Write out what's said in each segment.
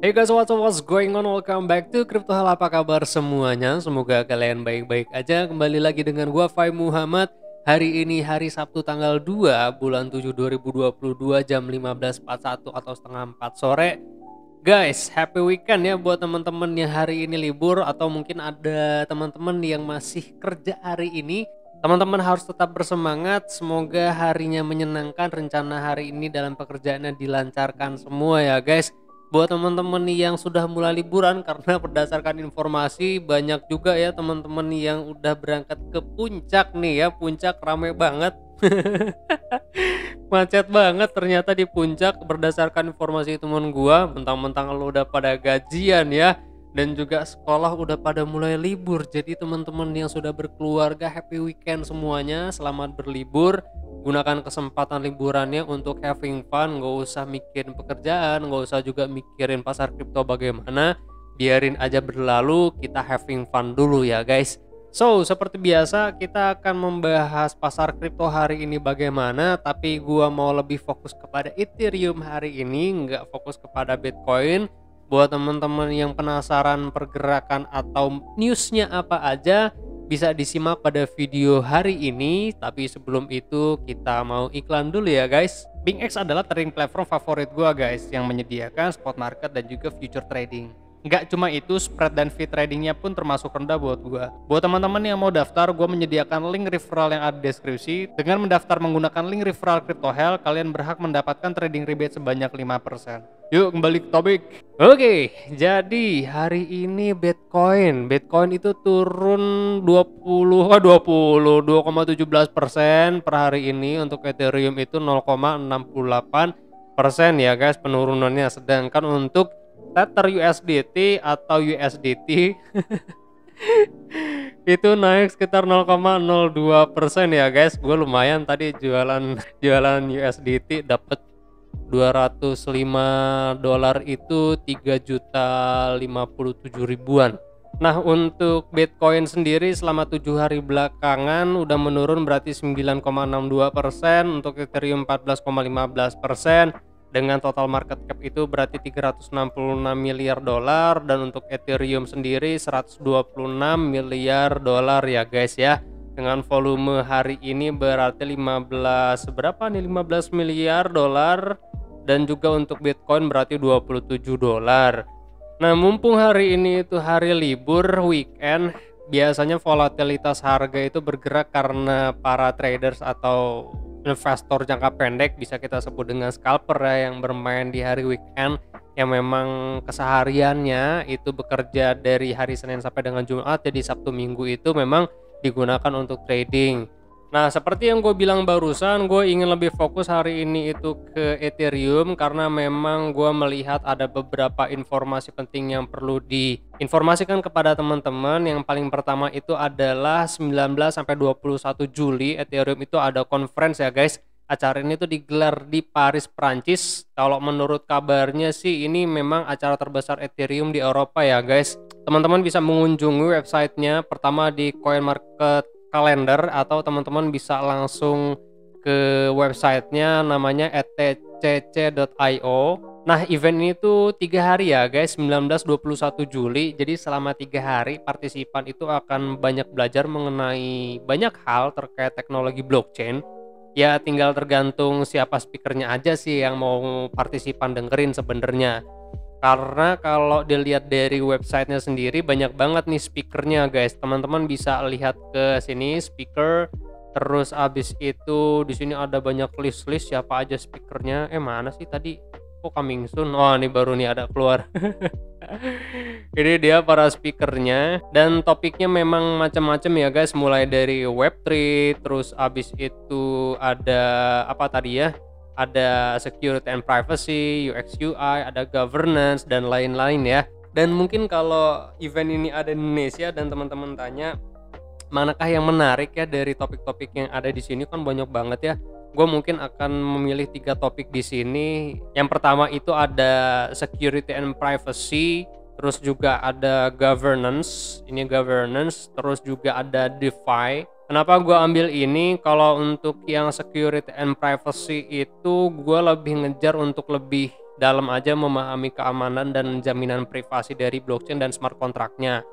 Hey guys, what's going on? Welcome back to Crypto Hal. Apa kabar semuanya? Semoga kalian baik-baik aja. Kembali lagi dengan gua Fai Muhammad. Hari ini hari Sabtu tanggal 2 bulan 7 2022 jam 15.41 atau setengah 4 sore. Guys, happy weekend ya buat teman-teman yang hari ini libur atau mungkin ada teman-teman yang masih kerja hari ini. Teman-teman harus tetap bersemangat. Semoga harinya menyenangkan. Rencana hari ini dalam pekerjaannya dilancarkan semua ya guys. Buat teman-teman yang sudah mulai liburan, karena berdasarkan informasi banyak juga ya teman-teman yang udah berangkat ke puncak nih ya. Puncak rame banget. Macet banget ternyata di puncak berdasarkan informasi teman gua. Mentang-mentang lo udah pada gajian ya, dan juga sekolah udah pada mulai libur. Jadi teman-teman yang sudah berkeluarga, happy weekend semuanya, selamat berlibur. Gunakan kesempatan liburannya untuk having fun, nggak usah mikirin pekerjaan, nggak usah juga mikirin pasar kripto bagaimana. Biarin aja berlalu, kita having fun dulu ya guys. So, seperti biasa kita akan membahas pasar kripto hari ini bagaimana, tapi gua mau lebih fokus kepada Ethereum hari ini, nggak fokus kepada Bitcoin. Buat teman-teman yang penasaran pergerakan atau newsnya apa aja, bisa disimak pada video hari ini. Tapi sebelum itu kita mau iklan dulu ya guys. BingX adalah trading platform favorit gua guys, yang menyediakan spot market dan juga future trading. Nggak cuma itu, spread dan fee tradingnya pun termasuk rendah buat gua. Buat teman-teman yang mau daftar, gua menyediakan link referral yang ada di deskripsi. Dengan mendaftar menggunakan link referral Crypto Hell, kalian berhak mendapatkan trading rebate sebanyak 5%. Yuk kembali ke topik. Oke, jadi hari ini Bitcoin itu turun 2,17% per hari ini. Untuk Ethereum itu 0,68% ya guys penurunannya. Sedangkan untuk Tether USDT atau USDT itu naik sekitar 0,02% ya guys. Gue lumayan tadi jualan USDT dapat $205 itu 3.057.000-an. Nah, untuk Bitcoin sendiri selama 7 hari belakangan udah menurun, berarti 9,62%, untuk Ethereum 14,15%, dengan total market cap itu berarti $366 miliar, dan untuk Ethereum sendiri $126 miliar ya guys ya. Dengan volume hari ini berarti 15 miliar dolar, dan juga untuk Bitcoin berarti $27. Nah, mumpung hari ini itu hari libur weekend, biasanya volatilitas harga itu bergerak karena para traders atau investor jangka pendek, bisa kita sebut dengan scalper ya, yang bermain di hari weekend, yang memang kesehariannya itu bekerja dari hari Senin sampai dengan Jumat, jadi Sabtu Minggu itu memang digunakan untuk trading. Nah, seperti yang gue bilang barusan, gue ingin lebih fokus hari ini itu ke Ethereum karena memang gue melihat ada beberapa informasi penting yang perlu diinformasikan kepada teman-teman. Yang paling pertama itu adalah 19-21 Juli Ethereum itu ada conference ya guys. Acara ini tuh digelar di Paris, Prancis. Kalau menurut kabarnya sih ini memang acara terbesar Ethereum di Eropa ya guys. Teman-teman bisa mengunjungi websitenya, pertama di CoinMarket Calendar, atau teman-teman bisa langsung ke websitenya, namanya etcc.io. Nah, event ini tuh 3 hari ya guys, 19-21 Juli. Jadi selama 3 hari partisipan itu akan banyak belajar mengenai banyak hal terkait teknologi blockchain. Ya tinggal tergantung siapa speakernya aja sih yang mau partisipan dengerin sebenarnya. Karena kalau dilihat dari websitenya sendiri banyak banget nih speakernya guys. Teman-teman bisa lihat ke sini speaker, terus abis itu di sini ada banyak list siapa aja speakernya. Mana sih tadi? Kok coming soon? Oh, ini baru nih ada keluar. Ini dia para speakernya, dan topiknya memang macam-macam ya guys, mulai dari Web3, terus abis itu ada apa tadi ya? Ada security and privacy, UX UI, ada governance, dan lain-lain ya. Dan mungkin kalau event ini ada di Indonesia dan teman-teman tanya manakah yang menarik ya dari topik-topik yang ada di sini, kan banyak banget ya. Gue mungkin akan memilih 3 topik di sini. Yang pertama itu ada security and privacy, terus juga ada governance, ini governance, terus juga ada DeFi. Kenapa gue ambil ini? Kalau untuk yang security and privacy itu gue lebih ngejar untuk lebih dalam aja memahami keamanan dan jaminan privasi dari blockchain dan smart kontraknya.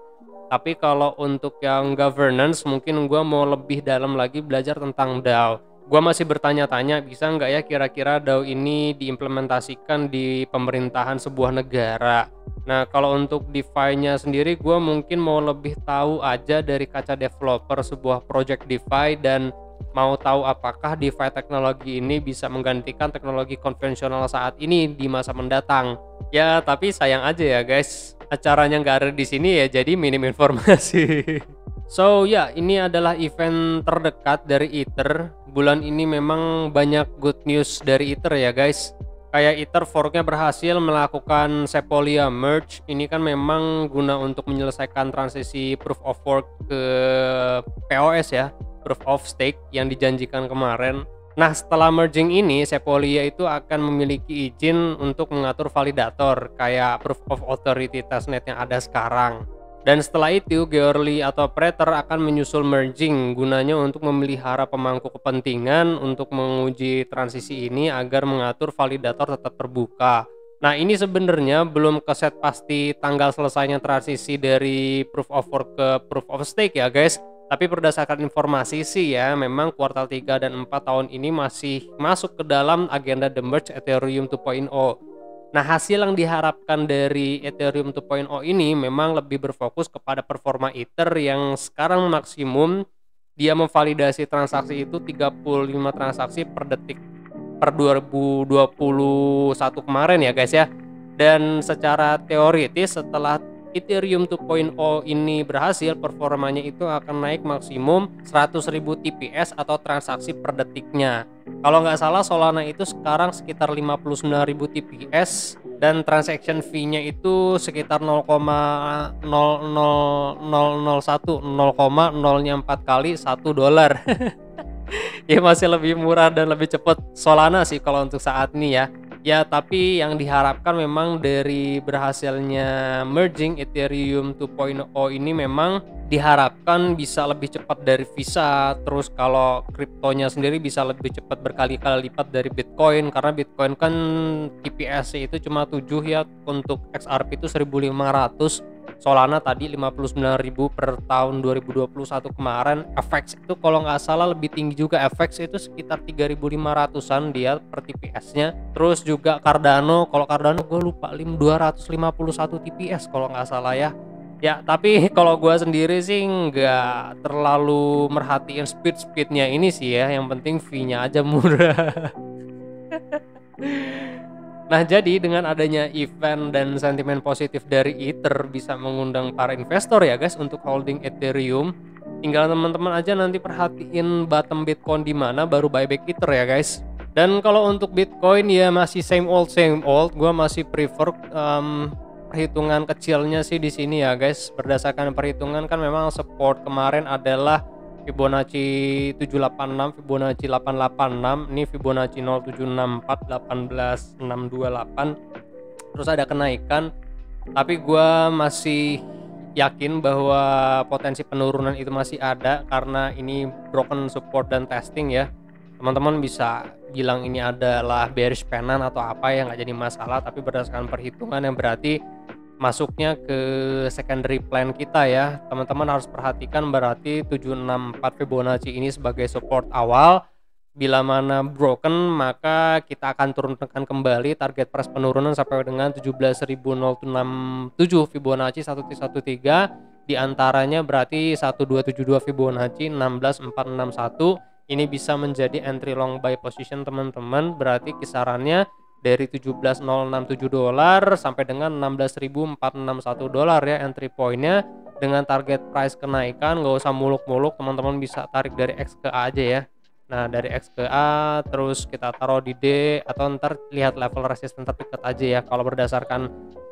Tapi kalau untuk yang governance mungkin gue mau lebih dalam lagi belajar tentang DAO. Gue masih bertanya-tanya bisa nggak ya kira-kira DAO ini diimplementasikan di pemerintahan sebuah negara. Nah kalau untuk DeFi-nya sendiri gue mungkin mau lebih tahu aja dari kaca developer sebuah project DeFi dan mau tahu apakah DeFi teknologi ini bisa menggantikan teknologi konvensional saat ini di masa mendatang. Ya tapi sayang aja ya guys, acaranya nggak ada di sini ya jadi minim informasi. So ya ini adalah event terdekat dari Ether. Bulan ini memang banyak good news dari Ether ya guys. Kayak Ether forknya berhasil melakukan Sepolia merge. Ini kan memang guna untuk menyelesaikan transisi proof of work ke POS ya, proof of stake yang dijanjikan kemarin. Nah setelah merging ini Sepolia itu akan memiliki izin untuk mengatur validator kayak proof of authority testnet yang ada sekarang. Dan setelah itu Goerli atau Praetor akan menyusul merging gunanya untuk memelihara pemangku kepentingan untuk menguji transisi ini agar mengatur validator tetap terbuka. Nah ini sebenarnya belum keset pasti tanggal selesainya transisi dari proof of work ke proof of stake ya guys. Tapi berdasarkan informasi sih ya, memang kuartal 3 dan 4 tahun ini masih masuk ke dalam agenda The Merge Ethereum 2.0. Nah, hasil yang diharapkan dari Ethereum 2.0 ini memang lebih berfokus kepada performa Ether yang sekarang maksimum dia memvalidasi transaksi itu 35 transaksi per detik per 2021 kemarin ya guys ya. Dan secara teoritis setelah Ethereum 2.0 ini berhasil, performanya itu akan naik maksimum 100.000 TPS atau transaksi per detiknya. Kalau nggak salah Solana itu sekarang sekitar 59.000 TPS dan transaction fee-nya itu sekitar 0,00001 0,04 kali $1. Ya masih lebih murah dan lebih cepat Solana sih kalau untuk saat ini ya. Ya tapi yang diharapkan memang dari berhasilnya merging Ethereum 2.0 ini memang diharapkan bisa lebih cepat dari Visa. Terus kalau kriptonya sendiri bisa lebih cepat berkali-kali lipat dari Bitcoin, karena Bitcoin kan TPS itu cuma 7 ya, untuk XRP itu 1.500, Solana tadi 59.000 per tahun 2021 kemarin. FX itu kalau nggak salah lebih tinggi juga, FX itu sekitar 3.500-an dia per TPS-nya. Terus juga Cardano, kalau Cardano gue lupa 251 TPS kalau nggak salah ya. Ya tapi kalau gue sendiri sih nggak terlalu merhatiin speednya ini sih ya, yang penting fee-nya aja murah. Nah jadi dengan adanya event dan sentimen positif dari Ether bisa mengundang para investor ya guys untuk holding Ethereum. Tinggal teman-teman aja nanti perhatiin bottom Bitcoin di mana baru buyback Ether ya guys. Dan kalau untuk Bitcoin ya masih same old. Gua masih prefer perhitungan kecilnya sih di sini ya guys. Berdasarkan perhitungan kan memang support kemarin adalah Fibonacci 786, Fibonacci 886, ini Fibonacci 0764, 18628. Terus ada kenaikan, tapi gua masih yakin bahwa potensi penurunan itu masih ada karena ini broken support dan testing ya. Teman-teman bisa bilang ini adalah bearish penan atau apa ya, nggak jadi masalah, tapi berdasarkan perhitungan yang berarti masuknya ke secondary plan kita ya. Teman-teman harus perhatikan berarti 764 Fibonacci ini sebagai support awal. Bila mana broken maka kita akan turunkan kembali target price penurunan sampai dengan 17.067 Fibonacci 113, di antaranya berarti 1272 Fibonacci 16461. Ini bisa menjadi entry long buy position teman-teman, berarti kisarannya dari $17.067 sampai dengan $16.461 ya entry pointnya, dengan target price kenaikan. Nggak usah muluk-muluk, teman-teman bisa tarik dari XKA aja ya. Nah dari XKA terus kita taruh di D atau ntar lihat level resistance terdekat aja ya. Kalau berdasarkan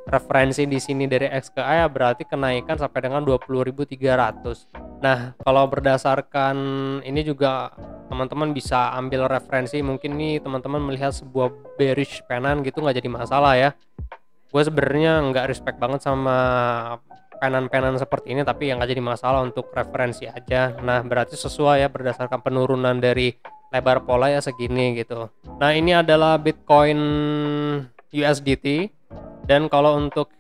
referensi di sini dari XKA ya berarti kenaikan sampai dengan 20.300. Nah kalau berdasarkan ini juga teman-teman bisa ambil referensi, mungkin nih teman-teman melihat sebuah bearish penan gitu nggak jadi masalah ya. Gue sebenarnya nggak respect banget sama penan-penan seperti ini, tapi yang nggak jadi masalah untuk referensi aja. Nah berarti sesuai ya berdasarkan penurunan dari lebar pola ya segini gitu. Nah ini adalah Bitcoin USDT. Dan kalau untuk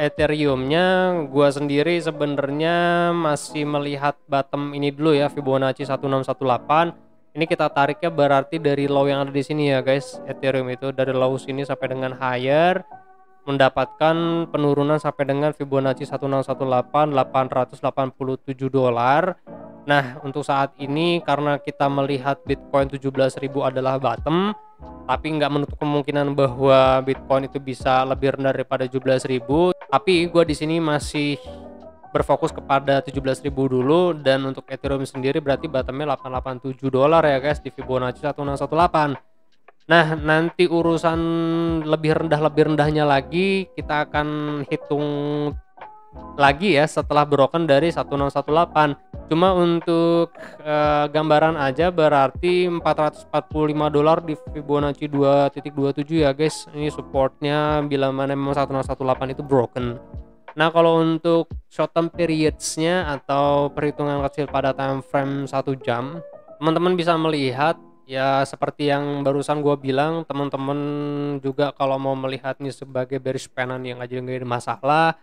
Ethereum-nya, gua sendiri sebenarnya masih melihat bottom ini dulu ya, Fibonacci 1618. Ini kita tariknya berarti dari low yang ada di sini ya guys. Ethereum itu dari low sini sampai dengan higher mendapatkan penurunan sampai dengan Fibonacci 1618 $887. Nah, untuk saat ini karena kita melihat Bitcoin 17.000 adalah bottom, tapi nggak menutup kemungkinan bahwa Bitcoin itu bisa lebih rendah daripada 17.000. Tapi gue di sini masih berfokus kepada 17.000 dulu, dan untuk Ethereum sendiri berarti bottomnya $887 ya guys di Fibonacci 1618. Nah, nanti urusan lebih rendahnya lagi kita akan hitung lagi ya setelah broken dari 1618. Cuma untuk gambaran aja berarti $445 di Fibonacci 2.27 ya guys. Ini supportnya bila mana memang 1618 itu broken. Nah, kalau untuk short term periods-nya atau perhitungan kecil pada time frame 1 jam, teman-teman bisa melihat ya seperti yang barusan gue bilang. Teman-teman juga kalau mau melihat ini sebagai bearish pattern yang aja nggak ada masalah,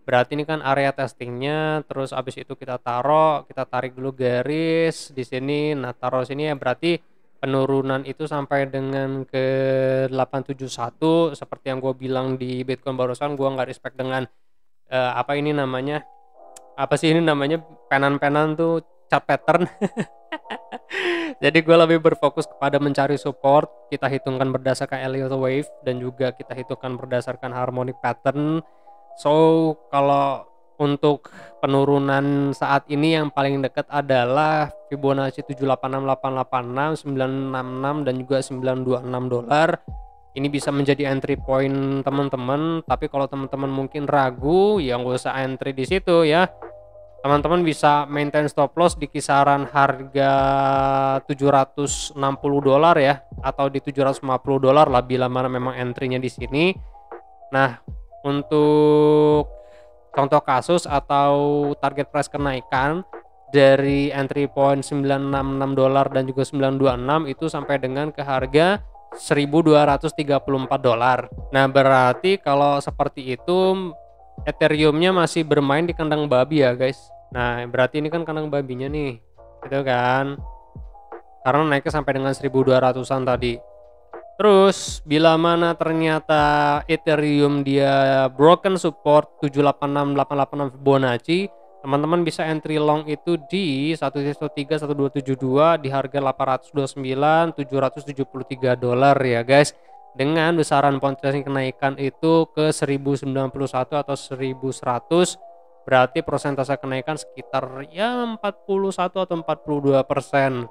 berarti ini kan area testingnya, terus abis itu kita tarik dulu garis di sini. Nah, taruh sini ya berarti penurunan itu sampai dengan ke 871 seperti yang gue bilang di Bitcoin barusan. Gue nggak respect dengan apa ini namanya, apa sih ini namanya, penan tuh chart pattern. Jadi gue lebih berfokus kepada mencari support. Kita hitungkan berdasarkan Elliott wave dan juga kita hitungkan berdasarkan harmonic pattern. So, kalau untuk penurunan saat ini yang paling dekat adalah Fibonacci 786886, 966 dan juga $926. Ini bisa menjadi entry point teman-teman, tapi kalau teman-teman mungkin ragu, ya nggak usah entry di situ ya. Teman-teman bisa maintain stop loss di kisaran harga $760 ya, atau di $750 lah bila mana memang entry-nya di sini. Nah, untuk contoh kasus atau target price kenaikan dari entry point $966 dan juga $926 itu sampai dengan ke harga $1.234. Nah, berarti kalau seperti itu Ethereum-nya masih bermain di kandang babi ya guys. Nah, berarti ini kan kandang babinya nih, gitu kan, karena naiknya sampai dengan 1.200-an tadi. Terus bila mana ternyata Ethereum dia broken support 78688 Fibonacci, teman-teman bisa entry long itu di 1.31272 di harga $829.773 ya guys, dengan besaran potensi kenaikan itu ke 1091 atau 1100. Berarti persentase kenaikan sekitar ya 41 atau 42%.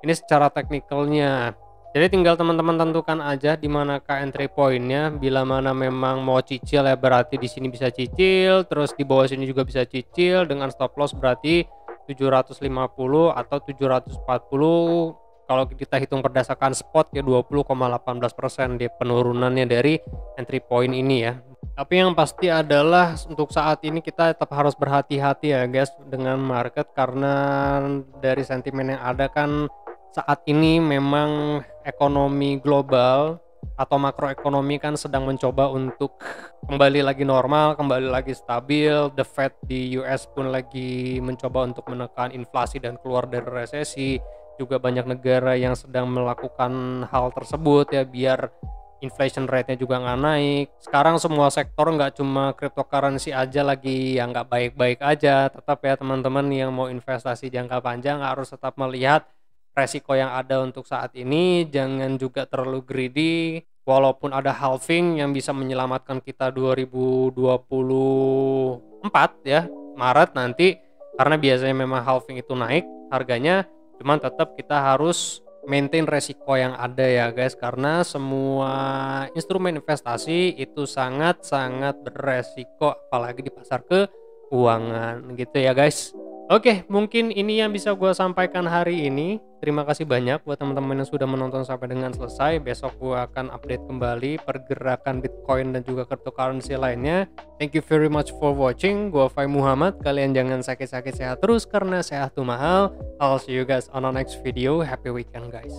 Ini secara teknikalnya. Jadi tinggal teman-teman tentukan aja di manakah entry point-nya. Bila mana memang mau cicil ya berarti di sini bisa cicil, terus di bawah sini juga bisa cicil dengan stop loss berarti 750 atau 740. Kalau kita hitung berdasarkan spot ya 20,18% di penurunannya dari entry point ini ya. Tapi yang pasti adalah untuk saat ini kita tetap harus berhati-hati ya guys dengan market, karena dari sentimen yang ada kan saat ini memang ekonomi global atau makroekonomi kan sedang mencoba untuk kembali lagi normal, kembali lagi stabil. The Fed di US pun lagi mencoba untuk menekan inflasi dan keluar dari resesi. Juga banyak negara yang sedang melakukan hal tersebut ya, biar inflation rate-nya juga nggak naik. Sekarang semua sektor, nggak cuma cryptocurrency aja lagi yang nggak baik-baik aja. Tetap ya teman-teman yang mau investasi jangka panjang harus tetap melihat resiko yang ada untuk saat ini. Jangan juga terlalu greedy. Walaupun ada halving yang bisa menyelamatkan kita 2024 ya, Maret nanti, karena biasanya memang halving itu naik harganya. Cuman tetap kita harus maintain resiko yang ada ya guys, karena semua instrumen investasi itu sangat-sangat beresiko, apalagi di pasar keuangan gitu ya guys. Oke, mungkin ini yang bisa gue sampaikan hari ini. Terima kasih banyak buat teman-teman yang sudah menonton sampai dengan selesai. Besok gue akan update kembali pergerakan Bitcoin dan juga cryptocurrency lainnya. Thank you very much for watching. Gue Fai Muhammad. Kalian jangan sakit-sakit, sehat terus karena sehat tuh mahal. I'll see you guys on the next video. Happy weekend guys.